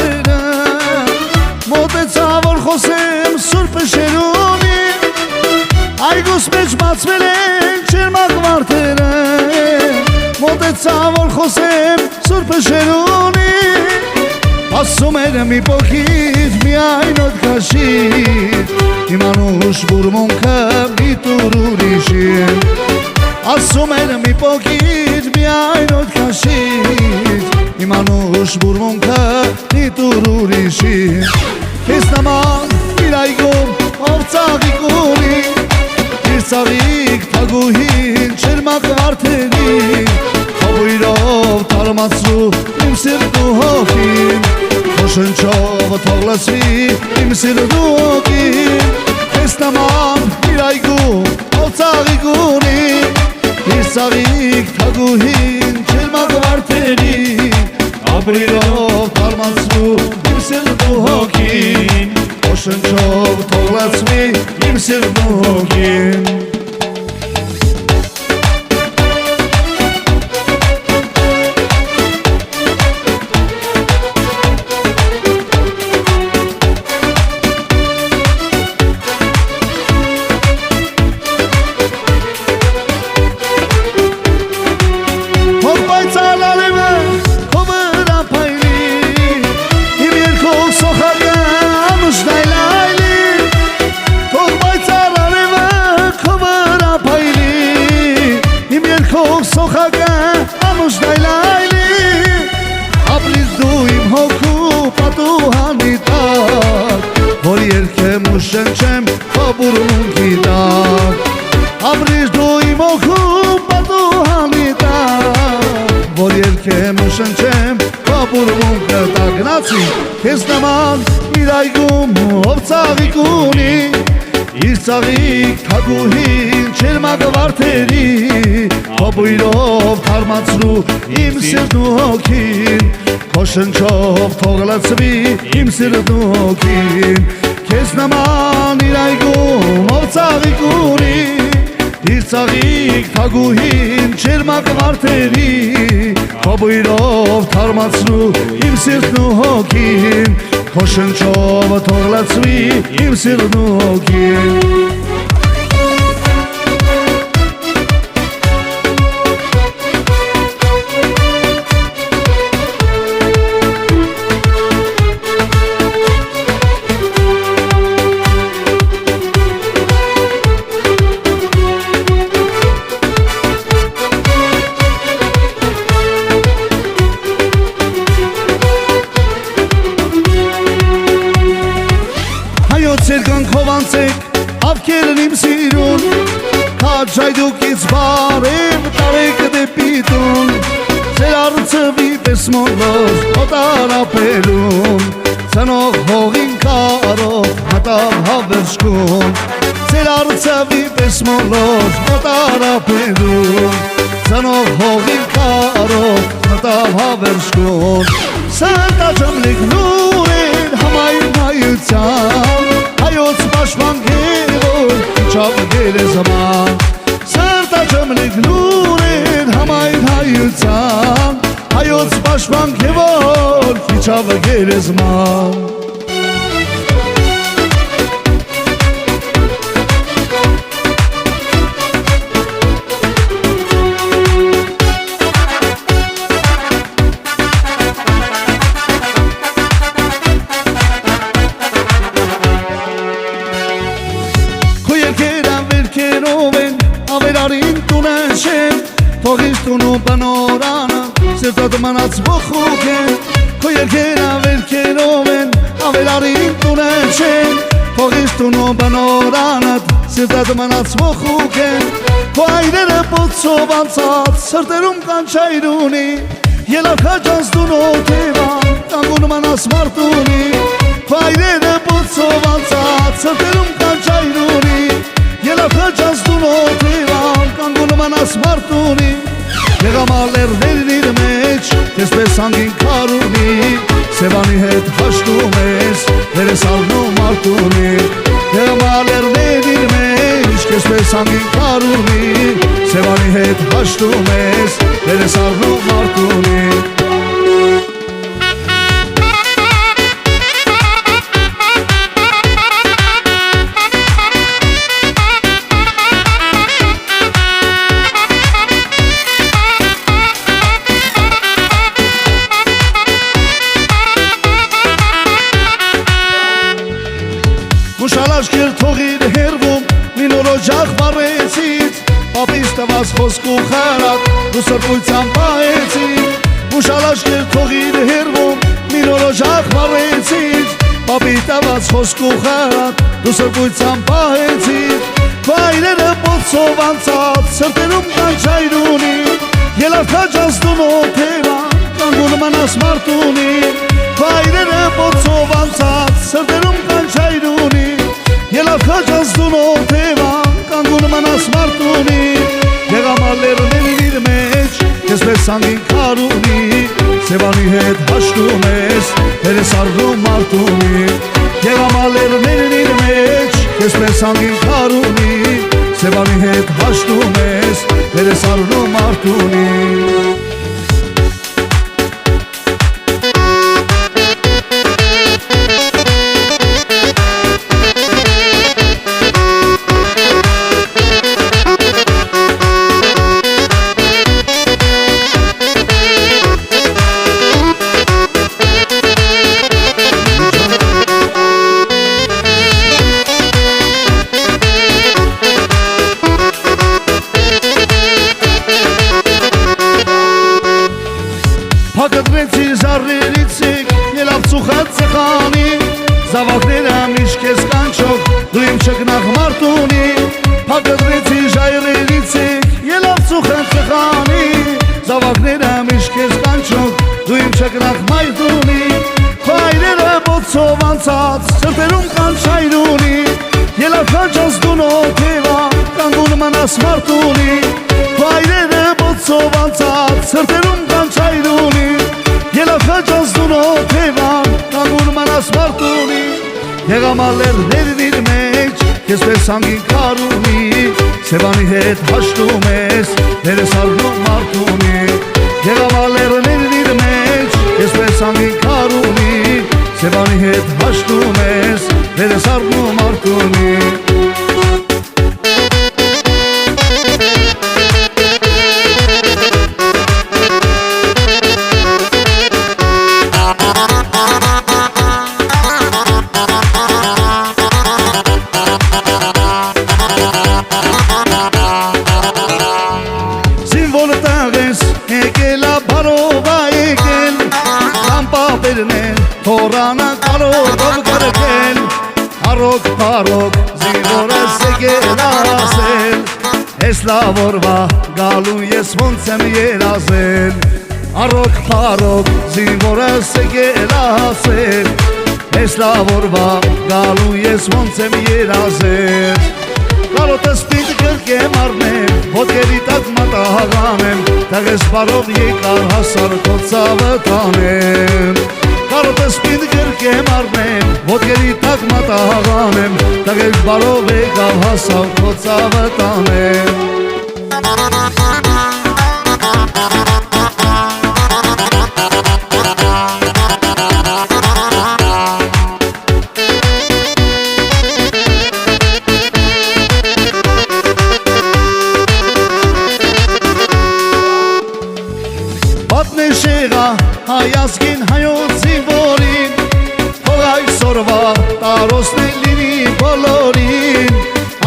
վարդերը մոտեցա որ խոսեմ սուրբը շերունի այգուս մեջ բացվել են չերմակ վարդերը մոտեցա որ խոսեմ սուրբը շերունի ասում էր մի փոքր միայն օդ քաշիր իմանուշ բուրմունքը մի տուր ուրիշի ասում էր մի փոքր միայն օդ քաշիր իմանուշ բուրմունքը մի տուր ուրիշի քեզ նման իր այգում ով ծաղիկ ունի իր ծաղիկ թագուհին չերմակ վարդերի խաբույրով թարմացրու իմ սիրտու հոգին Խոշնչով թող լսվի իմ սիրտու հոգին Քեզ նման իր այգում ով ծաղիկ ունի իր ծաղիկ թագուհին չերմակ վարդերի խաբույրով թարմացրու իմ սիրտու հոգին Խոշնչով թող լսվի իմ սիրտու հոգին Սոխական ամուշ դայլայլի ապրիր դու իմ հոգու պատուհանի տակ որ երկեմ ու շնչեմ խաբուրունքի տակ ապրիր դու իմ հոգու պատուհանի տակ որ երկեմ ու շնչեմ խաբուրունքը տակ գնացի քեզ նման իր այգում ով ծաղիկ ունի իր ծաղիկ թագուհին չերմակ վարդերի խաբույրով թարմացրու իմ սիրտու հոգին Խոշնչով թող լսվի իմ սիրտու հոգին Քեզ նման իր այգում ով ծաղիկ ունի իր ծաղիկ թագուհին չերմակ վարդերի խաբույրով թարմացրու իմ սիրտու հոգին Խոշնչով թող լսվի իմ սիրտու հոգին Ցերկանքով անցեք ավքերն իմ սիրուն Քաջ ժայդուկից բարև տարեք դեպի տուն Ձեր արծվի պես մոլոր օտարապերում Ծնող հողին կարով հատավ հավերշկում Ձեր արծվի պես մոլոր օտարապերում Ծնող հողին կարով հատավ հավերշկում Սրտաճեմ լիգնու են համային հայության Հայոց պաշտպանքերով իջավ գերեզման Սրտաճեմ լիգնուն են համայն հայության Հայոց պաշտպանքերով իջավ գերեզման Ավերարին տունեշեն Թողիշ տունու բնորանը Սրտատ մանած բոխուկ են Քո երկեր ավերքերով են Ավերարին տունեշեն Թողիշ տունու բնորանը Սրտատ մանած բոխուկ են Քո այրերը պոցով անցած Սրտերում կանչայր ունի Ելավ հաջանց տունու թևան Կանգուն մանած մարդունի Քո այրերը պոցով անցած Սրտերում կանչայր ունի Ելավ հաջանց տունու թևան Կանգուն մանած մարդունի Եղամալերներն իր մեջ Կեսպես անգին կարունի Սևանի հետ հաշտում ես Վերես արնում մարդունի Եղամալերներն իր մեջ Կեսպես անգին կարունի Սևանի հետ հաշտում ես Վերես արնում մարդունի տված խոսք ու խարատ դու սրբության պահեցիր ու շալաշկեր թողիր հերվում մի նորոջ աղբարեցիր Պապի տված խոսք ու խարատ դու սրբության պահեցիր Քո այրերը պոցով անցած սրտերում կանչայր ունի Ելավ քաջած դու նոթևան կանգուն մնաս մարդունի Քո այրերը պոցով անցած սրտերում կանչայր ունի Ելավ քաջած դու նոթևան կանգուն մնաս մարդունի Եղամալերներն իր մեջ քեզպես անգին քար ունի Սևանի հետ հաշտում ես դերես արվում մարդունի Եղամալերներն իր մեջ քեզպես անգին քար ունի Սևանի հետ հաշտում ես դերես արվում մարդունի Հակդվեցի զարրերիցիկ, ելավ ծուխած ծխանի Զավակները միշտ կեզ կանչող, դու իմ չկնաղ մարդունի Հակդվեցի ժայրերիցիկ, ելավ ծուխած ծխանի Զավակները միշտ կեզ կանչող, դու իմ չկնաղ մարդունի Քո այրերը բոցով անցած, սրտերում կանչայր ունի Ելավ քաջած դու նոթևան, կանգուն մնաս մարդունի Քո այրերը բոցով անցած, սրտերում կանչայր ունի Ելավ քաջած դու նոթևան, կանգուն մնաս մարդունի Եղամալերներն իր մեջ, քեզպես անգին քար ունի Սևանի հետ հաշտում ես, դերես արվում մարդունի Եղամալերներն իր մեջ, քեզպես անգին քար ունի Սևանի հետ հաշտում ես, դերես արվում մարդունի Հորանա կարողով կրկել Արոք պարոք զինվորս եկել ասել Ես լավ օրվա գալու ես ոնց եմ երազել Արոք պարոք զինվորս եկել ասել Ես լավ օրվա գալու ես ոնց եմ երազել Կարոտս պինդ կրկեմ արնեմ Ոտքերի տակ մատահաղանեմ Տեղես բարով եկար հասար քո ծավը տանեմ Կարոտս պինդ կրկեմ արնեմ Ոտքերի տակ մատահաղանեմ Տեղես բարով եկավ հասավ քո ծավը տանեմ Պատնեշեղա հայազգին հայոցի որին Հող այսօրվա տարոսն է լինի բոլորին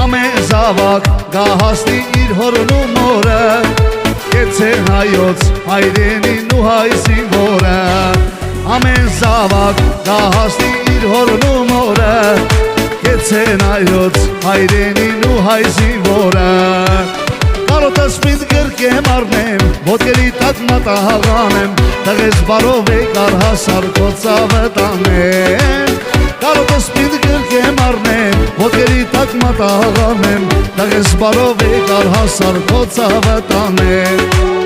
Ամեն զավակ գահասնի իր հորն ու մորը Կեցե հայոց հայրենին ու հայ զինվորը Ամեն զավակ գահասնի իր հորն ու մորը Կեցե հայոց հայրենին ու հայ զինվորը Կարոտս պինդ կրկեմ արնեմ Ոտքերի տակ մատահաղանեմ Տեղես բարով եկար հասար քո ծավը տանեմ Կարոտս պինդ կրկեմ արնեմ Ոտքերի տակ մատահաղանեմ Տեղես բարով եկար հասար քո ծավը տանեմ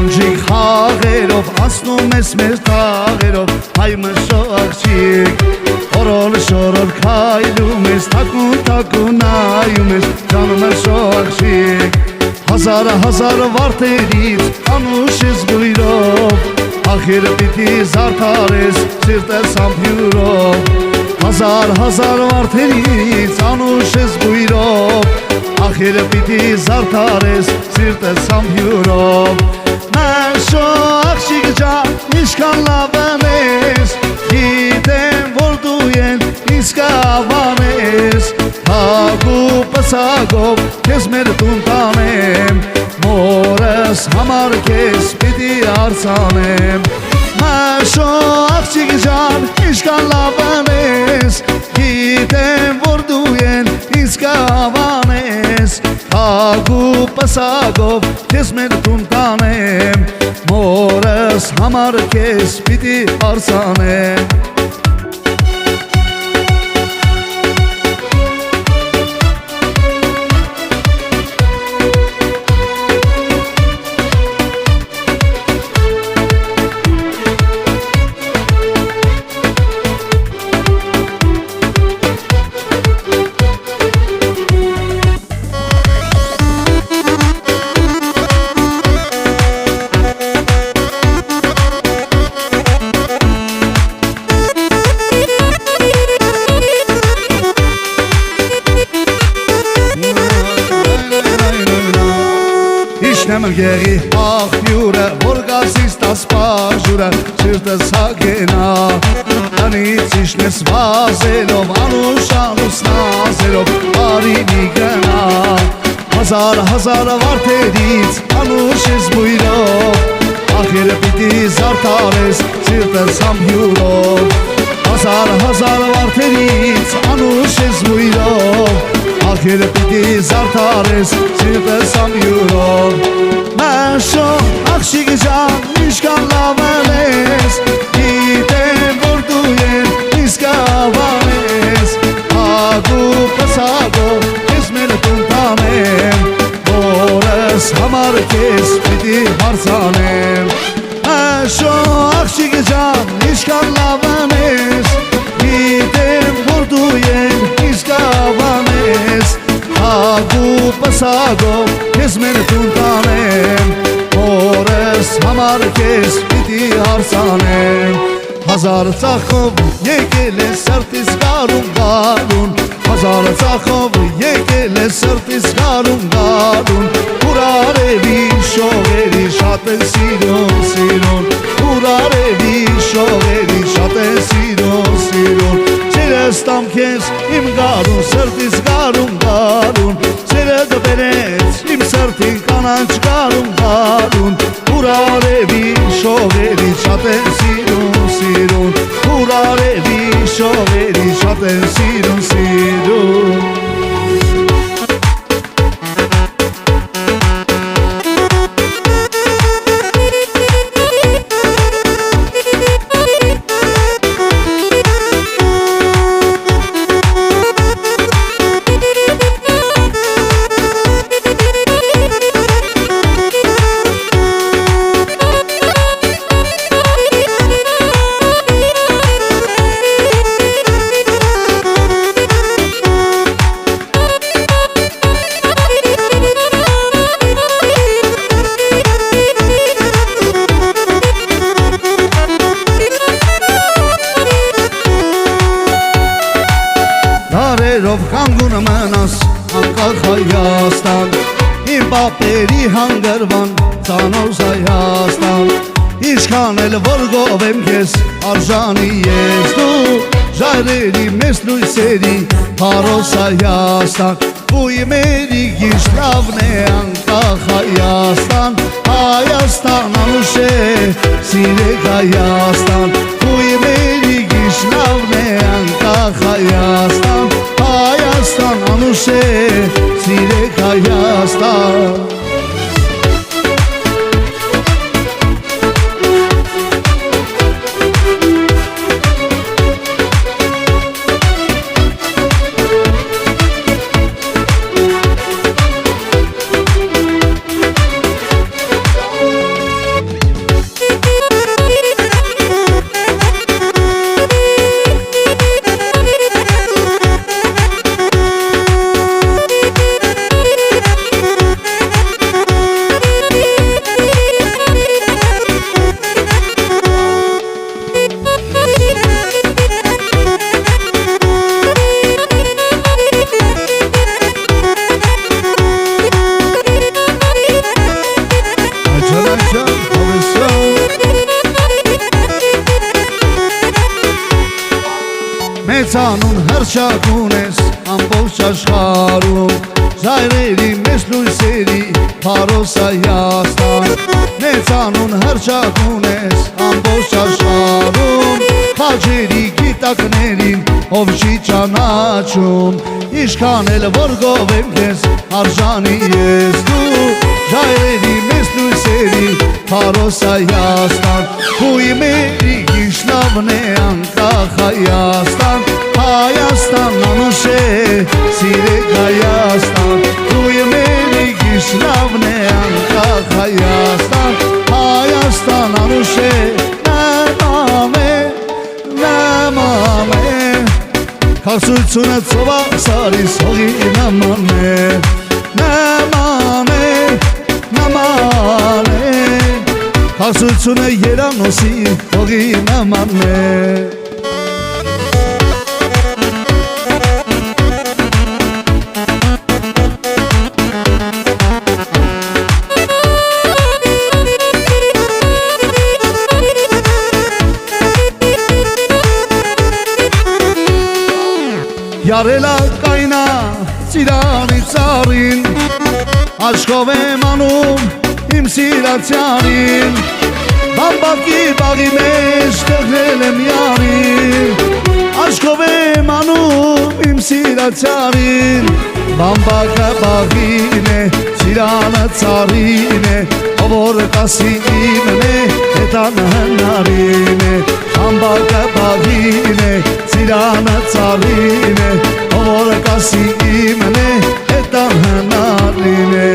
Մունջիկ խաղերով ասնում ես մեր թաղերով հայ մշող աղջիկ Օրոր շորոր քայլում ես թակուն նայում ես ջան մշող աղջիկ Հազար վարդերից անուշ ես գույրով Ախիրը պիտի զարդարես սիրտես ամբյուրով Հազար վարդերից անուշ ես գույրով Ախիրը պիտի զարդարես սիրտես ամբյուրով Մաշո աղջիկ ջան ինչքան լավն ես Գիտեմ որ դու են իսկավան ես Հագու պսակով քեզ մեր տուն տանեմ Մորս համար քեզ պիտի արձանեմ Մաշո աղջիկ ջան ինչքան լավն ես Գիտեմ որ դու են իսկավան ես Հագու պսակով քեզ մեր տուն տանեմ Մորս համար քեզ պիտի արձանեմ Գերի աղբյուրը, որ գազից տասպաժուրը, սիրտս հագենա Անից իշնես վազելով, անուշ նազելով, արինի գնա Հազար վարդերից, անուշ ես բույրով Ախիրը պիտի զարդարես, սիրտս ամբյուրով Հազար վարդերից, անուշ ես բույրով Ախիրը պիտի զարդարես, սիրտս ամբյուրով Մաշո աղջիկ ջան ինչքան լավն ես Գիտեմ որ դու են իսկավան ես Հագու պսակով քեզ մեր տուն տանեմ Մորս համար քեզ պիտի արձանեմ Մաշո աղջիկ ջան ինչքան լավն ես Գիտեմ որ դու են իսկավան ես Հագու պսակով քեզ մեր տուն տանեմ Մորս համար քեզ պիտի արձանեմ Հազար ծախով եկել է սրտիս գարուն Հազար ծախով եկել է սրտիս գարուն Ուր արևի շողերի շատ են սիրուն Ուր արևի շողերի շատ են սիրուն Սիրես տամ քեզ իմ գարուն սրտիս գարուն Սերը դբերեց իմ սրտին կանանչ գարուն Ուր արևի շողերի շատ են սիրուն Ուր արևի շողերի շատ են սիրուն Դարերով կանգուն մնաս անկախ Հայաստան Իմ պապերի հանգրվան ծանոց Հայաստան Ինչքան էլ որ գովեմ քեզ արժանի ես դու Ժայռերի մեծ լույսերի փարոս Հայաստան Ու իմերի գիշ լավն է անկախ Հայաստան Հայաստան անուշ է սիրեք Հայաստան Ու իմերի գիշ լավն է անկախ Հայաստան Հայաստան անուշ է սիրեք Հայաստան հրճակուն ես ամբողջ աշխարհում Զայրերի մեծ լույսերի Փարոս Հայաստան Մեծանուն հրճակուն ես ամբողջ աշխարհում Քաջերի գիտակներին ով չի ճանաչում Ինչքան էլ որ գովեմ քեզ արժանի ես դու Զայրերի մեծ լույսերի Փարոս Հայաստան Քույ մերի գիշնավն է անկախ Հայաստան Հայաստան անուշ է սիրեք Հայաստան Քույ մերի գիշնավն է անկախ Հայաստան Հայաստան անուշ է նաման է Քարսությունը ծովասարի սողի նման է Նաման է Քարսությունը երանոսի հողի նման է Յարելա կայնա ծիրանի ծարին Աշկով եմ անում իմ սիրացյանին Բամբակի բաղի մեջ տեղնել եմ յարին Աշկով եմ անում իմ սիրացյանին Բամբակը բաղին է, ծիրանը ծարին է Ով որ կասի իմն է, հետան հնարին է Բամբակը բաղին է, ծիրանը ծարին է Ով որ կասի իմն է, հետան հնարին է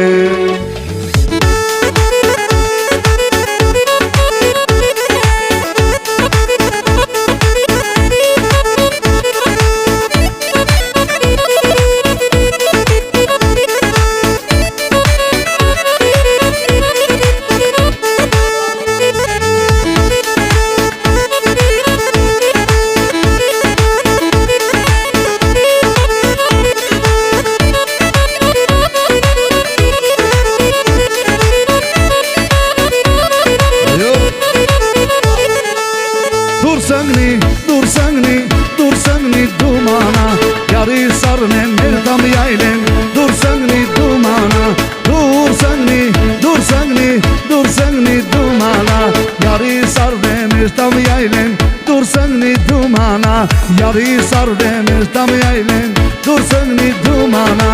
Դուր սնգնի դումանա Յարի սարնեն մեր դամ յայլեն Դուր սնգնի դումանա Դուր սնգնի դումանա Յարի սարնեն մեր դամ յայլեն Դուր սնգնի դումանա Յարի սարնեն մեր դամ յայլեն Դուր սնգնի դումանա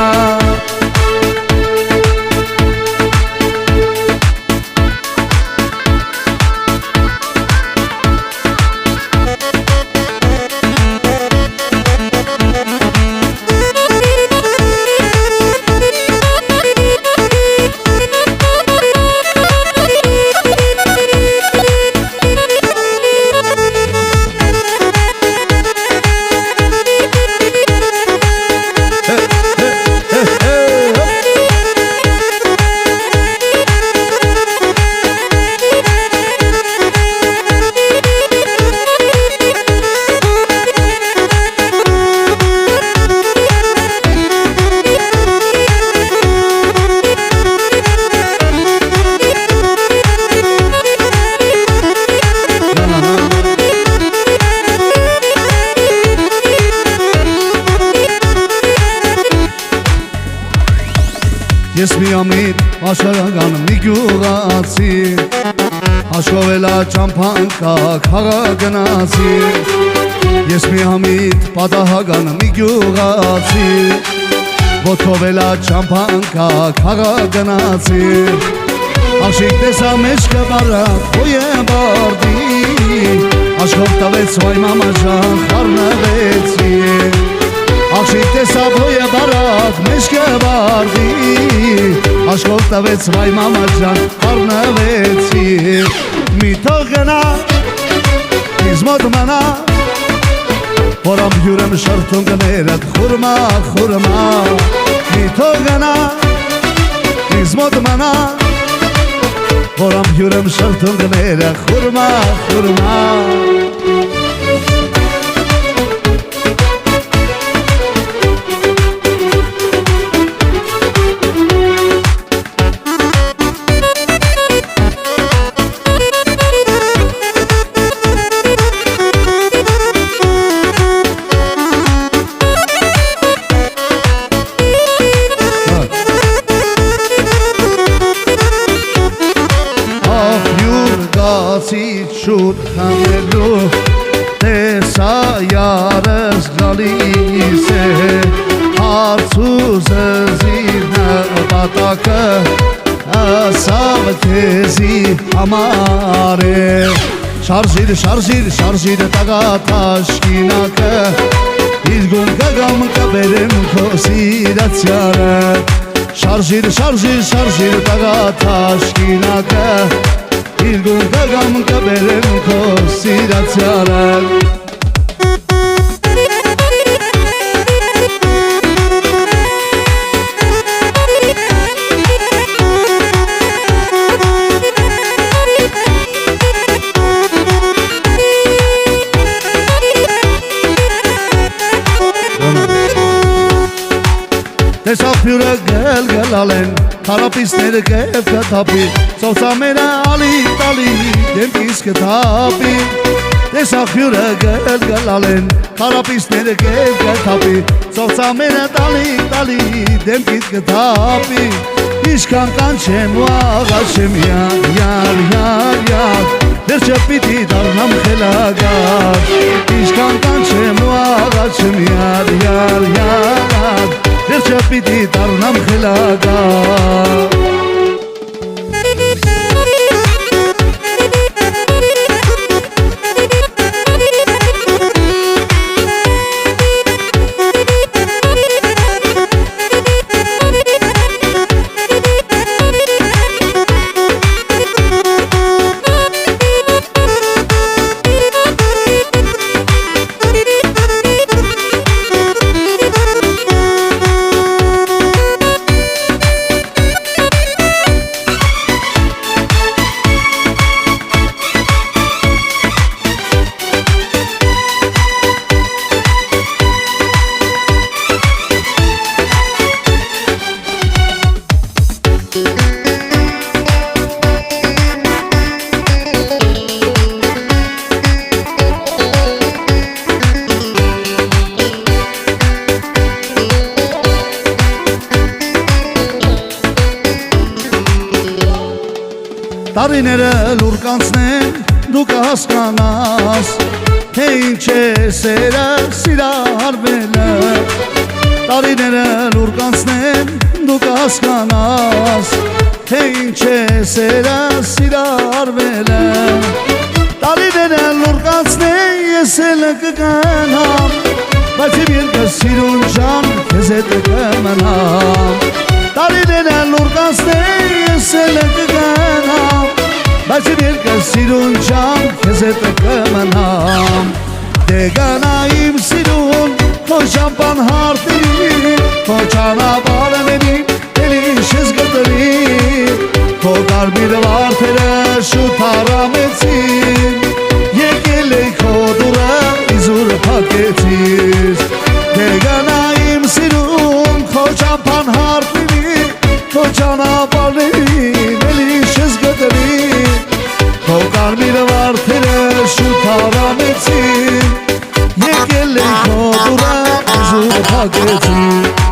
Ես միամիտ աշխարհական մի գյուղացի Աշկով էլա ճամփան կա քարագնացի Ես միամիտ պատահական մի գյուղացի Ոտքով էլա ճամփան կա քարագնացի Աշիկ տեսա մեջքը բարակ հոյ է բարդի Աշկով տվեց վայ մամա ջան խառնվեցի Աշիկ տեսա հոյ է բարակ մեջքը բարդի Աշկով տվեց վայ մամա ջան խառնվեցի Մի թող գնա ինձ մոտ մնա Որ ամբյուրեմ շրթունքներդ խուրմա Մի թող գնա ինձ մոտ մնա Որ ամբյուրեմ շրթունքները խուրմա շուտ խանելու տեսա յարս գալիս է հարցուզը զիրնապատակը ասավ քեզի համար է շարժիր շարժիր շարժիր տագա տաշկինակը Իրգուն կգամ կբերեմ քո սիրացյալը Շարժիր շարժիր շարժիր տագա տաշկինակը Իրգուն կգամ կբերեմ քո սիրացյալը Տեսավ հյուրը գլգլալ են, հարապիսները կև կթապի Սովծամերը ալի տալի, դեմքիս կթապի Տեսավ հյուրը գլգլալ են, հարապիսները կև կթապի Սովծամերը տալի, դեմքիս կթապի Իշքան կանչեմ ու աղաչեմ յար Վերջը պիտի դառնամ խելագար Իշքան կանչեմ ու աղաչեմ յար Վերջը պիտի դառնամ խելագար Տարիները լուր կանցնեն, դու կհասկանաս Թե ինչ է սերը սիրահարվելը Տարիները լուր կանցնեն, դու կհասկանաս Թե ինչ է սերը սիրահարվելը Տարիները լուր կանցնեն, ես էլ կգնամ Բայց իմ երկը սիրուն ժան, քեզ հետ կմնամ Տարիները լուր կանցնեն, ես էլ կգնամ Բայց իմ երկը սիրուն ժան, քեզ հետ կմնամ Դե գնա իմ սիրուն, քո շամպան հարդերի Քո ճանապարհներին, էլի ես գտնի Քո կարմիր վարդերը շուտ հարամեցին Եկել էի քո դուրը, իզուր փակեցիր Դե գնա իմ սիրուն, քո ճամփան հարդերի Քո ճանապարհներին, էլի ես գտնի Քո կարմիր վարդերը շուտ հարամեցին Եկել էի քո դուրը, իզուր փակեցիր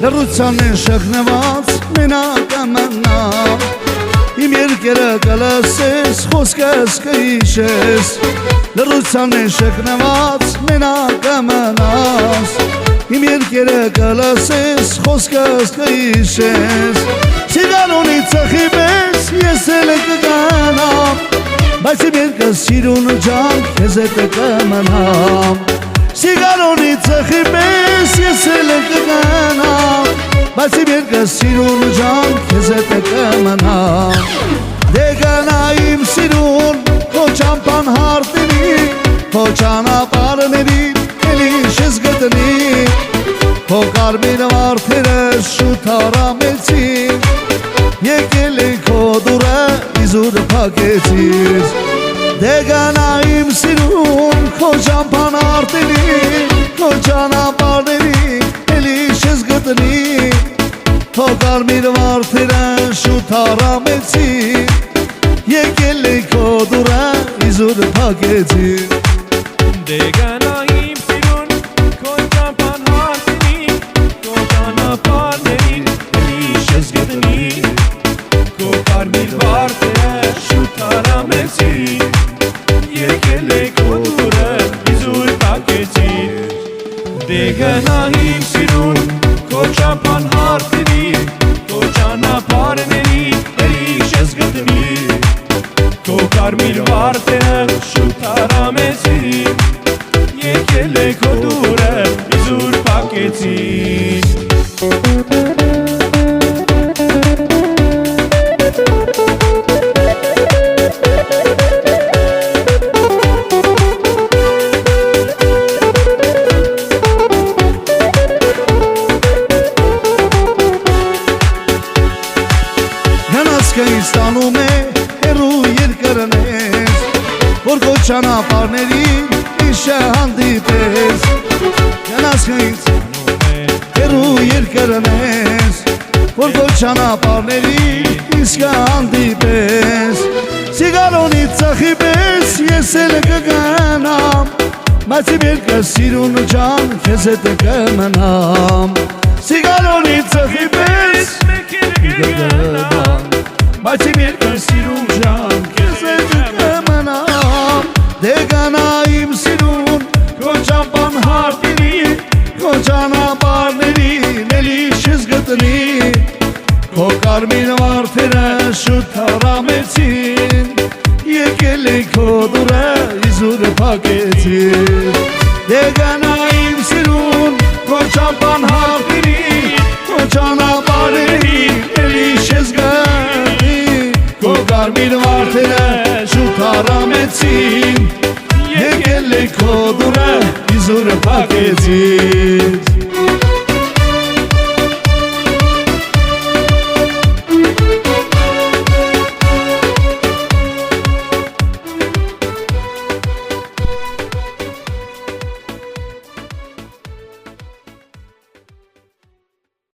Լռության են շղնված մենակ ամենամ Իմ երկերը կլսես, խոսքս կհիշես Լռության են շղնված մենակ ամենաս Իմ երկերը կլսես, խոսքս կհիշես Սիգարոնի ծխի պես ես էլ կգանամ Բայց իմ երկը սիրուն ջան, քեզ հետ կմնամ Սիգարոնի ծխի պես ես էլ կգանամ Բայց իմ երկը սիրուն ջան, քեզ հետ կմնամ Դե գնա իմ սիրուն, քո ճամփան հարդերի Քո ճանապարհներին, էլի ես գտնի Քո կարմիր վարդերը շուտ հարամեցին եկել է քո դուրը իզուր փակեցիր Դե գանա իմ սիրուն քո ճամփան արտերի քո ճանապարհների էլի չես գտնի Քո կարմիր վարդերը շուտ արամեցի եկել է քո դուրը իզուր փակեցիր Դե գանա իմ սիրուն քո ճամփան արտերի քո ճանապարհների էլի չես գտնի Քո կարմիր վարդերը շուտ արամեցի եկել է քո դուրը իզուր փակեցիր Դե գանա իմ սիրուն քո ճամփան արտերի քո ճանապարհների էլի չես գտնի Քո կարմիր վարդերը շուտ արամեցի եկել է քո դուրը իզուր փակեցիր Գնացքից տանում է հեռու երկրներ Որ քո ճանապարհներին իշը հանդիպես Գնացքից հեռու երկրներ Որ քո ճանապարհներին իշը հանդիպես Սիգարոնի ծխի պես ես էլ կգնամ Բայց իմ երկը սիրուն ջան քեզ հետ կմնամ Սիգարոնի ծխի պես կգնամ Բայց իմ երկը սիրուն ջան քեզ հետ կմնամ Դե գանա իմ սիրուն քո ճամփան հարտերի քո ճանապարհներին էլի չես գտնի Քո կարմիր վարդերը շուտ արամեցին եկել է քո դուրը իզուր փակեցին Դե գանա իմ սիրուն քո ճամփան հարտերի քո ճանապարհներին էլի չես գտնի Քո կարմիր վարդերը շուտ արամեցին եկել է քո դուրը իզուր փակեցին